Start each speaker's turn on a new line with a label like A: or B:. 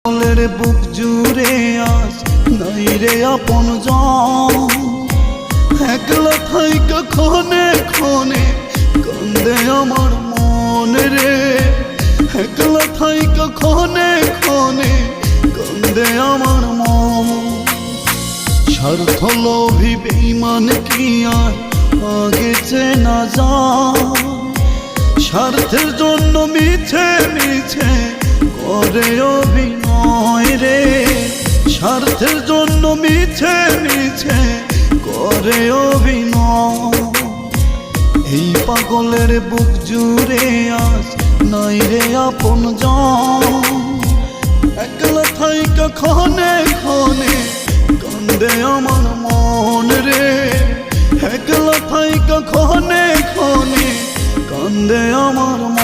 A: পাগলের বুক জুড়ে আজ নাই রে আপন জন, একলা থাইকা ক্ষণে ক্ষণে কান্দে আমার মন রে, একলা থাইকা ক্ষণে ক্ষণে কান্দে আমার মন। স্বার্থ লোভী বেঈমান কি আর আগে চেনা যায়, স্বার্থের জন্য মিছে মিছে করে অভিনয় রে, স্বার্থের জন্য মিছে মিছে করে অভিনয়। এই পাগলের বুক জুড়ে আজ নাই রে আপন জন, একলা থাইকা ক্ষণে ক্ষণে কান্দে আমার মন রে, একলা থাইকা ক্ষণে ক্ষণে কান্দে আমার মন।